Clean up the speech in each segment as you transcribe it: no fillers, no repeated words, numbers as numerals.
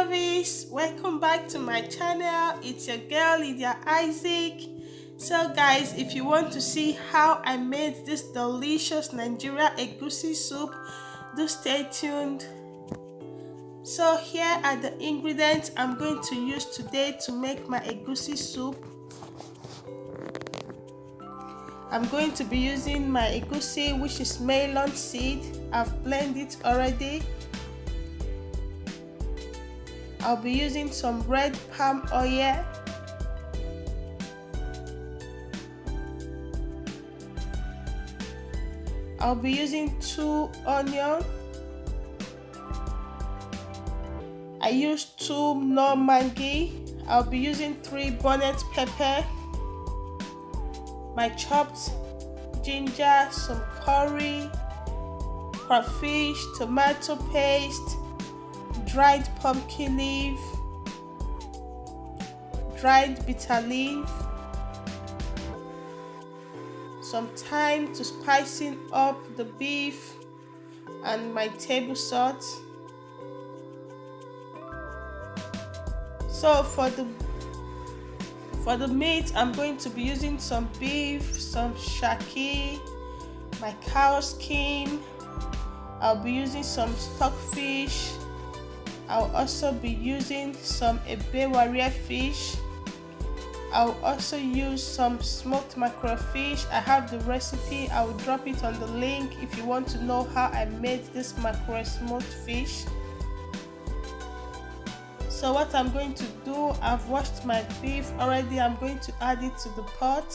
lovies, welcome back to my channel. It's your girl Lydia Isaac. So guys, if you want to see how I made this delicious Nigerian Egusi soup, do stay tuned. So here are the ingredients I'm going to use today to make my Egusi soup. I'm going to be using my Egusi, which is melon seed. I've blended it already. I'll be using some red palm oil. I'll be using 2 onions. I used 2 Maggie. I'll be using 3 bonnet pepper, my chopped ginger, some curry, crayfish, tomato paste, dried pumpkin leaf, dried bitter leaf, some thyme to spicing up the beef, and my table salt. So for the meat, I'm going to be using some beef, some shaki, my cow skin. I'll be using some stockfish. I'll also be using some ebe warrior fish. I'll also use some smoked mackerel fish. I have the recipe. I will drop it on the link if you want to know how I made this mackerel smoked fish. So what I'm going to do, I've washed my beef already. I'm going to add it to the pot.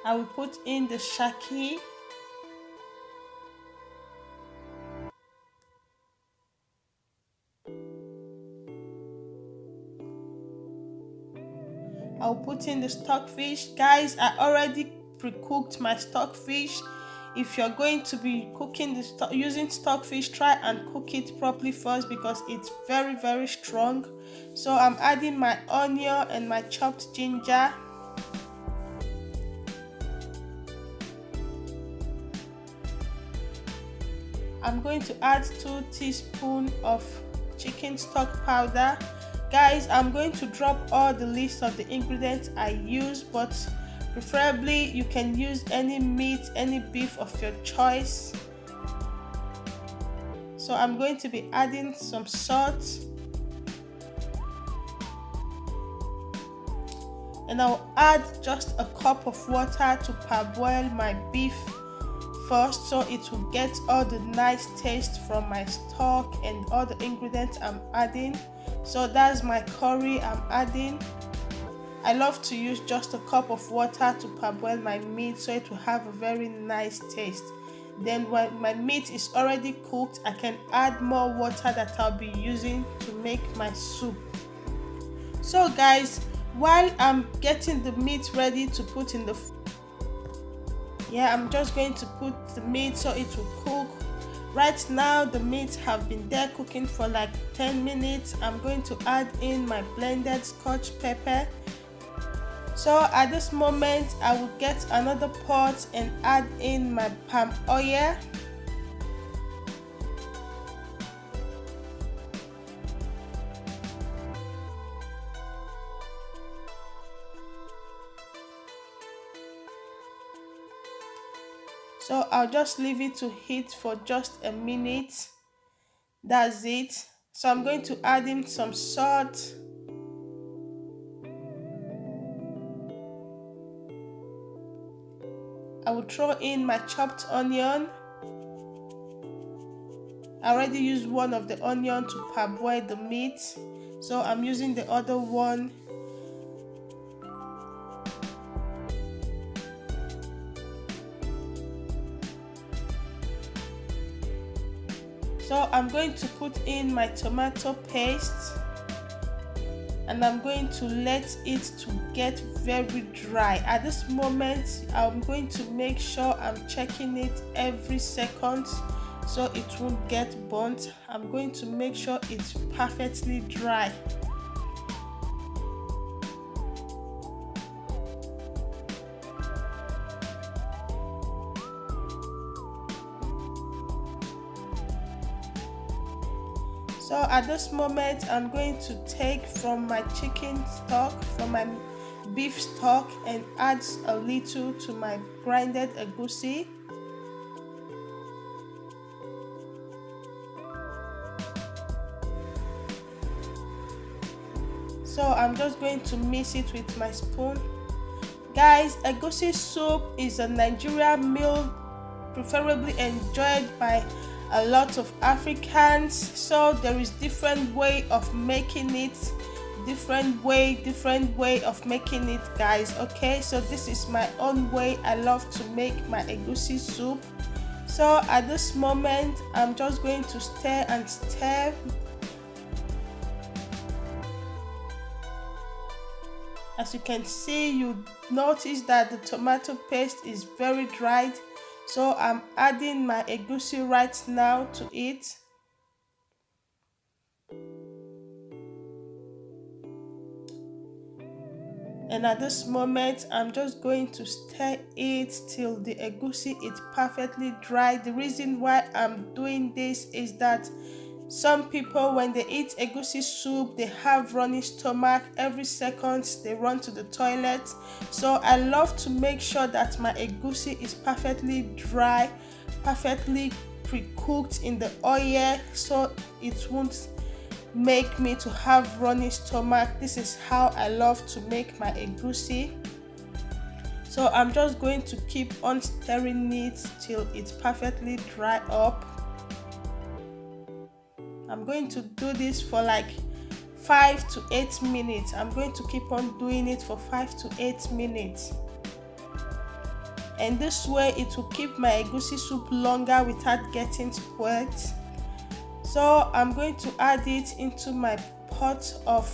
I will put in the shaki. I'll put in the stockfish. Guys, I already pre-cooked my stockfish. If you're going to be cooking using stockfish, try and cook it properly first because it's very strong. So I'm adding my onion and my chopped ginger. I'm going to add 2 teaspoons of chicken stock powder. Guys, I'm going to drop all the list of the ingredients I use, but preferably you can use any meat, any beef of your choice. So I'm going to be adding some salt, and I'll add just a cup of water to parboil my beef first, so it will get all the nice taste from my stock and all the ingredients I'm adding. So that's my curry I'm adding. I love to use just a cup of water to parboil my meat so it will have a very nice taste. Then when my meat is already cooked, I can add more water that I'll be using to make my soup. So guys, while I'm getting the meat ready to put in the I'm just going to put the meat so it will cook. Right now the meat have been there cooking for like 10 minutes. I'm going to add in my blended scotch pepper. So at this moment I will get another pot and add in my palm oil. So I'll just leave it to heat for just a minute. That's it. So I'm going to add in some salt. I will throw in my chopped onion. I already used one of the onion to parboil the meat, so I'm using the other one. So I'm going to put in my tomato paste, and I'm going to let it to get very dry. At this moment I'm going to make sure I'm checking it every second so it won't get burnt. I'm going to make sure it's perfectly dry. So at this moment, I'm going to take from my chicken stock, from my beef stock, and add a little to my grinded egusi. So I'm just going to mix it with my spoon. Guys, egusi soup is a Nigerian meal preferably enjoyed by a lot of Africans. So there is different way of making it, different way of making it, guys. Okay, so this is my own way. I love to make my egusi soup. So at this moment, I'm just going to stir and stir. As you can see, you notice that the tomato paste is very dried. So I'm adding my egusi right now to it. And at this moment, I'm just going to stir it till the egusi is perfectly dry. The reason why I'm doing this is that some people, when they eat egusi soup, they have running stomach. Every second they run to the toilet. So I love to make sure that my egusi is perfectly dry, perfectly pre-cooked in the oil, so it won't make me to have running stomach. This is how I love to make my egusi. So I'm just going to keep on stirring it till it's perfectly dry up. I'm going to do this for like 5 to 8 minutes. I'm going to keep on doing it for 5 to 8 minutes. And this way it will keep my egusi soup longer without getting spoiled. So I'm going to add it into my pot of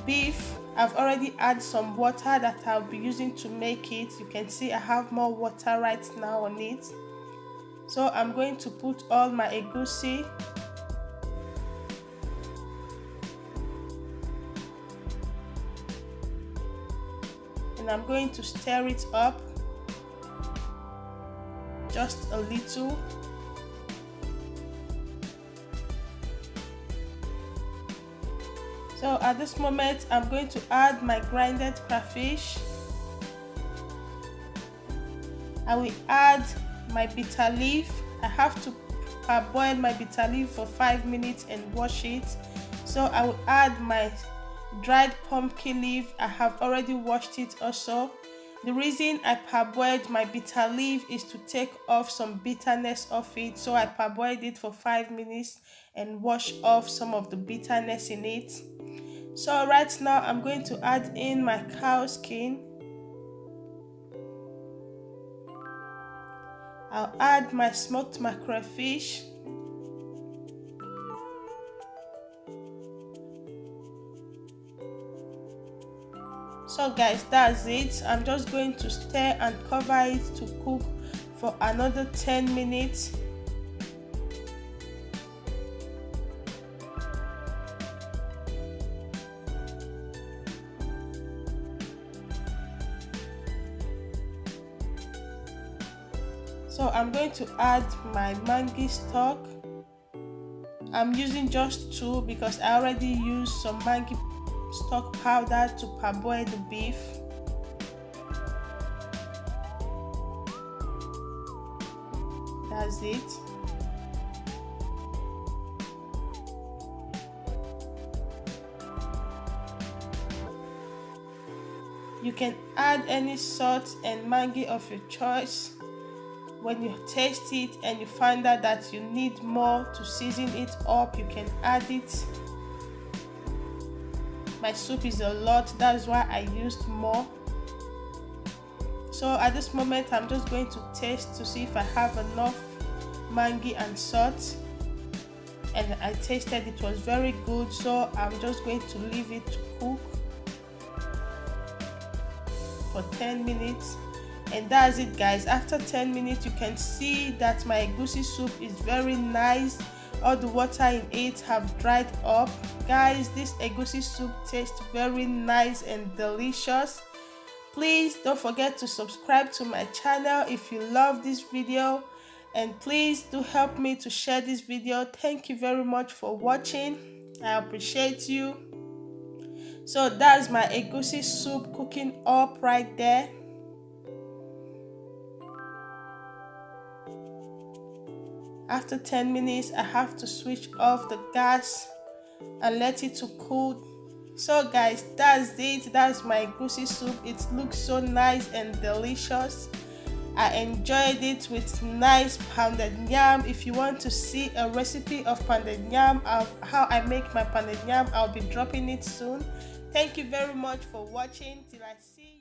beef. I've already added some water that I'll be using to make it. You can see I have more water right now on it. So I'm going to put all my egusi. And I'm going to stir it up just a little. So at this moment, I'm going to add my grinded crayfish. I will add my bitter leaf. I have to parboil my bitter leaf for 5 minutes and wash it. So I will add my dried pumpkin leaf. I have already washed it also. The reason I parboiled my bitter leaf is to take off some bitterness of it. So I parboiled it for 5 minutes and wash off some of the bitterness in it. So right now I'm going to add in my cow skin. I'll add my smoked mackerel fish. So guys, that's it. I'm just going to stir and cover it to cook for another 10 minutes. So I'm going to add my Maggie stock. I'm using just 2 because I already used some Maggie stock powder to parboil the beef. That's it. You can add any salt and Maggie of your choice. When you taste it and you find out that you need more to season it up, you can add it. My soup is a lot, that's why I used more. So at this moment, I'm just going to taste to see if I have enough Maggie and salt. And I tasted it was very good, so I'm just going to leave it to cook for 10 minutes. And that's it, guys. After 10 minutes, you can see that my egusi soup is very nice. All the water in it have dried up. Guys, this egusi soup tastes very nice and delicious. Please don't forget to subscribe to my channel if you love this video, And please do help me to share this video. Thank you very much for watching. I appreciate you. So that's my egusi soup cooking up right there. After 10 minutes, I have to switch off the gas and let it to cool. So guys, that's it. That's my egusi soup. It looks so nice and delicious. I enjoyed it with nice pounded yam. If you want to see a recipe of pounded yam, how I make my pounded yam, I'll be dropping it soon. Thank you very much for watching. Till I see you.